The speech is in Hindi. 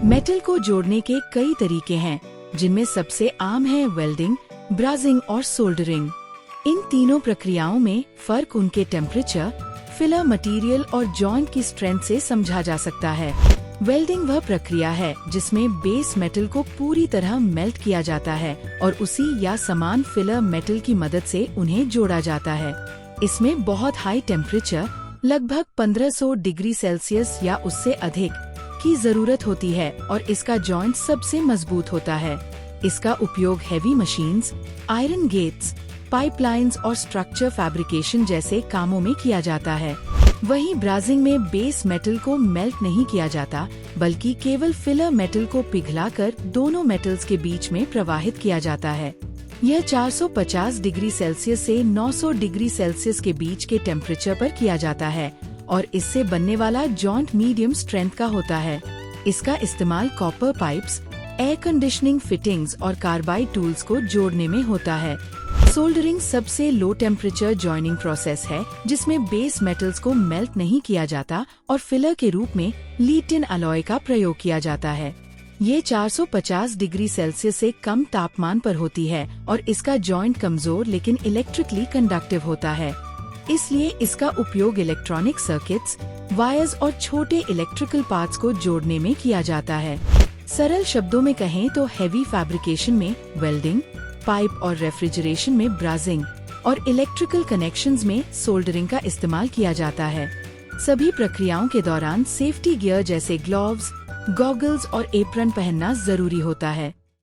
मेटल को जोड़ने के कई तरीके हैं, जिनमें सबसे आम है वेल्डिंग, ब्रासिंग और सोल्डरिंग। इन तीनों प्रक्रियाओं में फर्क उनके टेम्परेचर, फिलर मटेरियल और जॉइंट की स्ट्रेंथ से समझा जा सकता है। वेल्डिंग वह प्रक्रिया है जिसमें बेस मेटल को पूरी तरह मेल्ट किया जाता है और उसी या समान फिलर मेटल की मदद से उन्हें जोड़ा जाता है। इसमें बहुत हाई टेम्परेचर, लगभग 1500 डिग्री सेल्सियस या उससे अधिक की जरूरत होती है और इसका जॉइंट सबसे मजबूत होता है। इसका उपयोग heavy machines, iron gates, pipelines और स्ट्रक्चर फैब्रिकेशन जैसे कामों में किया जाता है। वहीं ब्रासिंग में बेस मेटल को मेल्ट नहीं किया जाता, बल्कि केवल फिलर मेटल को पिघलाकर दोनों मेटल्स के बीच में प्रवाहित किया जाता है। यह 450 डिग्री सेल्सियस से 900 डिग्री सेल्सियस के बीच के टेम्परेचर पर किया जाता है और इससे बनने वाला जॉइंट मीडियम स्ट्रेंथ का होता है। इसका इस्तेमाल copper pipes, air conditioning fittings और कार्बाइड टूल्स को जोड़ने में होता है। सोल्डरिंग सबसे लो टेम्परेचर जॉइनिंग प्रोसेस है, जिसमें बेस मेटल्स को मेल्ट नहीं किया जाता और फिलर के रूप में लीड टिन अलॉय का प्रयोग किया जाता है। ये 450 डिग्री सेल्सियस से कम तापमान पर होती है और इसका जॉइंट कमजोर लेकिन इलेक्ट्रिकली कंडक्टिव होता है। इसलिए इसका उपयोग इलेक्ट्रॉनिक सर्किट्स, वायर्स और छोटे इलेक्ट्रिकल पार्ट्स को जोड़ने में किया जाता है। सरल शब्दों में कहें तो हेवी फैब्रिकेशन में वेल्डिंग, पाइप और रेफ्रिजरेशन में ब्रासिंग और इलेक्ट्रिकल कनेक्शंस में सोल्डरिंग का इस्तेमाल किया जाता है। सभी प्रक्रियाओं के दौरान सेफ्टी गियर जैसे ग्लव्स, गॉगल्स और एप्रन पहनना जरूरी होता है।